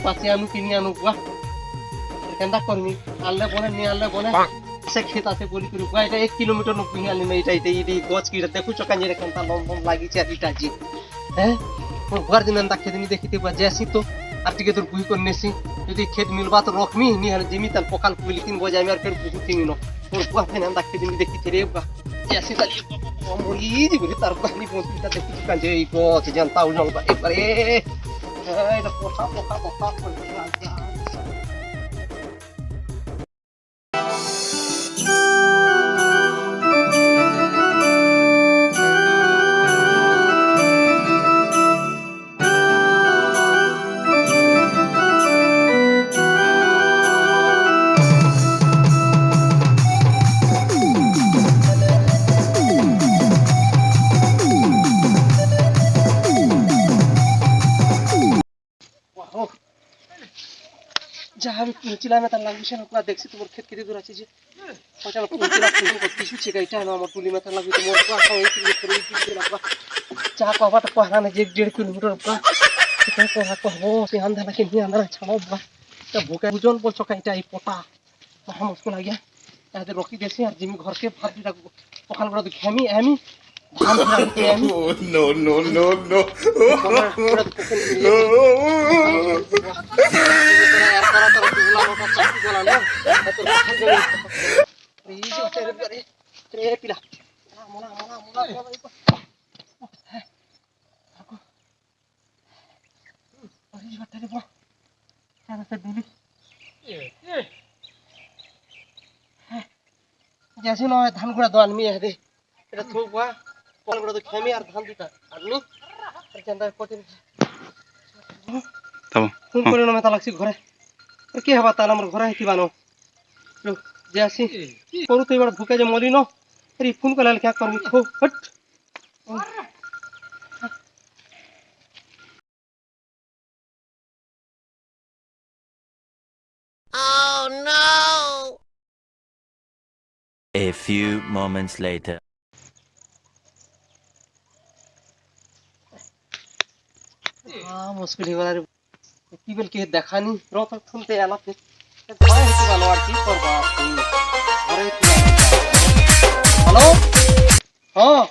বাঁচি আনু কিনি আনু বুয়া কেনটা করমি আনলে বনে নি আনলে বনে সে ক্ষেত আছে বলি করে বুয়া এটা 1 কিলোমিটার নো বুহি আনি না এটা গছ কিটা দেখুছ কাঞ্জে কেনটা লম লম লাগিছে আর ইটা জি হ্যাঁ মোর বুয়ার দিন আন্দা খেতে নি দেখিতে বুয়া যাসি তো আর টিকে তোর বুহি করে নেছি যদি ক্ষেত মিলবা তো রকমি নি আর জিমি তার পকাল কুইলি তিন বজে আমি আর ফের বুহি কিনি ন মোর বুয়া দিন আন্দা খেতে নি দেখিতে রে বুয়া যাসি তালি মরি জি বলি তার পানি পৌঁছিটা দেখি কাঞ্জে এই গছ জানতা উজল এবারে এটা পোকা পোকা পোকা করে जहाँ भी पहुँचिला ना तार लागुছে না পুরা দেখছি তোমার ক্ষেত কেটে দূর আছে যে পয়সা পৌঁছিলা কিন্তু কিছু চিকাইটা না আমার টুলি মাথা লাগি তোমার পুরা সব এই কিলো করে দিতে লাগবা যা কবাটা কহনা না যে 1.5 কিলোমিটার পুরা সেটা কহা কহবো সে আন্ধারা কি নি আন্ধারা ছাড়বা তা ভুকা বুজন বলছো কাইটা এই পটা মহা মুশকিল লাগিয়া এতে রকি দেছি আর জিমি ঘরকে ভাত দিটা পখাল করে খেমি আমি ধান রাখতে আমি no no no no जैसे ना धान गुड़ा दो आदमी है दे এটা থুবা কল করে তো খেমি আর ধান দিতা আদমি আর কেনটা কোতে তবে ফোন করে না মেতা লাগছি ঘরে আর কি হবা তার আমার ঘরে আইতি বানো যে আসি করু তো এবার ভুকে যে মরি ন আরে ফোন করলে কি করবি থো hot Oh no! A few moments later. মুশকিল হয়ে কি বল কি দেখানি রত শুনতে এলাতে ভয় হচ্ছে ভালো আর কি করবা হ্যালো হ্যাঁ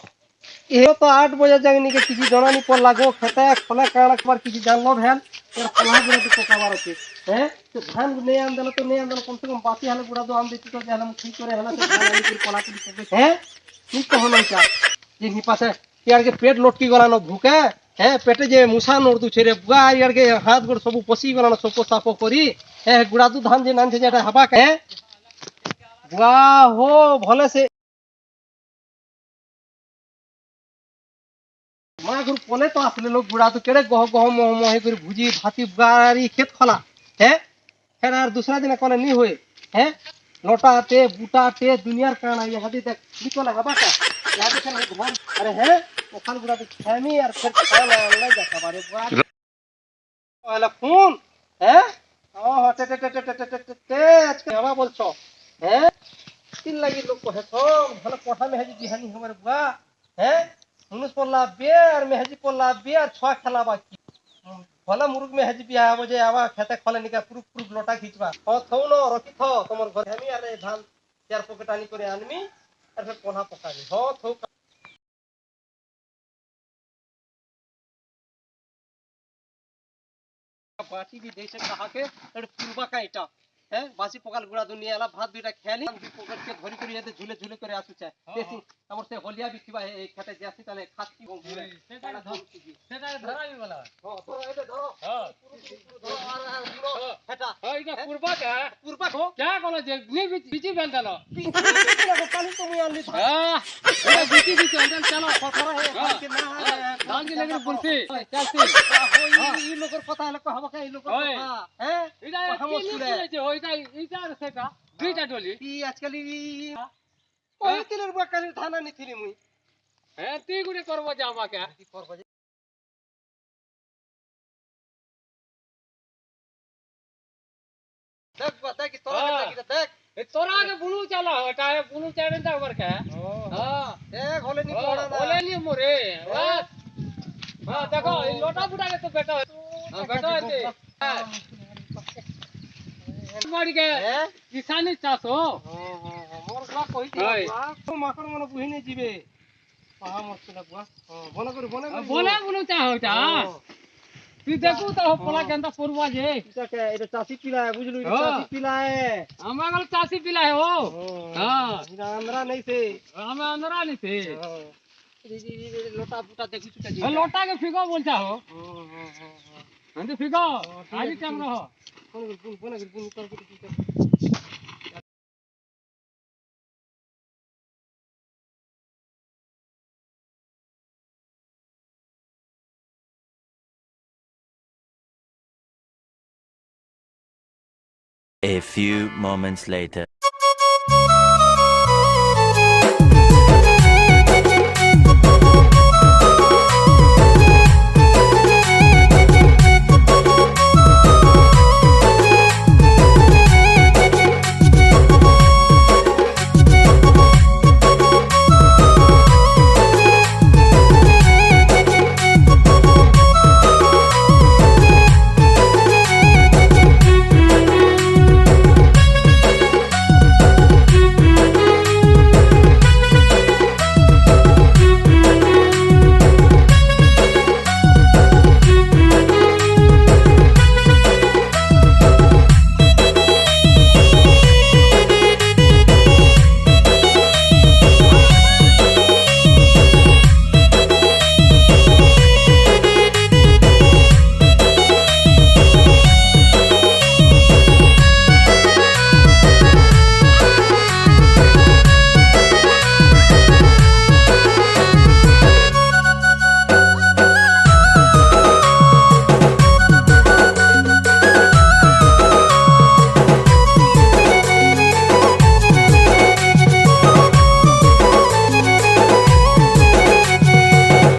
এ তো 8 বজে যাগনি কে কিছু জানানি পর লাগো খেতে খোলা কাড়া একবার কিছু জানলো ভ্যান এর খোলা করে তো পোকাবার আছে হ্যাঁ তো ধান নেই আনদল তো নেই আনদল কম সে কম বাসি হালে গুড়া দো আম দিতে তো জানলাম ঠিক করে হলা তো ধান আনি করে কলা করে হ্যাঁ ঠিক তো হলো এটা যে নি পাশে ইয়ার के पेट लटकी गलानो भूखे है पेटे जे मुसा नोरदु छे रे बुआ यार के हाथ गोड़ सब पसी गलानो सको सापो करी है गुड़ा दु धान जे नान छे जेटा हबा के बुआ हो भले से मा गुर पले तो आसले लोग गुड़ा तो केड़े गह गह मोह मोह कर भुजी भाती गारी खेत खला है फिर यार दूसरा दिन कोने नी होए है लोटा टे बूटा टे दुनियार काना ये हदी देख निकले हबा का याद कर घर अरे है ওখান গুড়া তো খেমি আর ফের খাওয়া লাগা যাতা বারে বুয়া ওলা ফোন হ্যাঁ ও হটে টে টে টে টে টে টে আজকে হবা বলছো হ্যাঁ তিন লাগি লোক কহে তো ভালো কথা মে হাজি বিহানি हमर বুয়া হ্যাঁ হুনুস পল্লা বিয়ার মে হাজি পল্লা বিয়ার ছয় খেলা বাকি ভালো মুরগ মে হাজি বিয়া হবে যে আবা খেতে খলে নিকা পুরুক পুরুক লোটা খিচবা ও থৌনো রকি থ তোমার ঘরে আমি আরে ধান চার পকেট আনি করে আনমি আর ফের পোনা পকানি হ থৌ बाटी भी देशे कहा के एड पूर्वा का इटा है बासी पकाल गुड़ा दुनिया वाला भात दुइटा खेली दु पकड़ के धरी करी याते झुले झुले करे आसु चाहे देसी हमर से होलिया भी थिबा ए खेते जासी तने खाती हो सेटा धराई वाला हो धरो एते धरो हां धरो आ हेटा हो इटा पूर्वा हो क्या कहलो जे नी बिची बेंदलो पानी तो मुई आली हां ए बिची बिची अंदर चलो पथरा है के ना धान के लेके बुलसी चलसी हो ई लोकर पता है को हवा এই লোক হ্যাঁ এটা কি ওইটা এইটা সেটা দুইটা ডলি কি আজকাল ওই তিলের বাকালে ধান আনিছিলি মুই হ্যাঁ তুই গুড়ে করব যা আমাকে কি করব দেখ বাতা কি তোরা লাগি দেখ এ তোরা আগে বুলু চালা ওটা বুলু চাইবেন দা ওর কা হ্যাঁ দেখ হলে নি পড়া না হলে নি মোরে হ্যাঁ দেখো এই লোটা বুটা কে তো বেটা বেটা হইতে বাড়ি গে হ্যাঁ কিষানি চাষ হো মোর গুলা কই হয়। দিয়া মাকড় মনে বুঝি নেই ଯିବେ পাহা মস্ত বুয়া বনে করে বলে বলু চা ওটা তুই দেখু তো পোলা কেনটা পড়বা যে এটা চাষি পিলায় বুঝলু এটা হ্যাঁ। চাষি পিলায় আমরা গেল চাষি পিলা হে ও হ্যাঁ এটা আমরা নেই সে আমি আন্ধারা নিতে লোটা পুটা দেখুছু কে লোটা के फिको बोलता हो हम तो फिको ठीक है, आज ठीक टाइम है। रहो বনে করে A few moments later.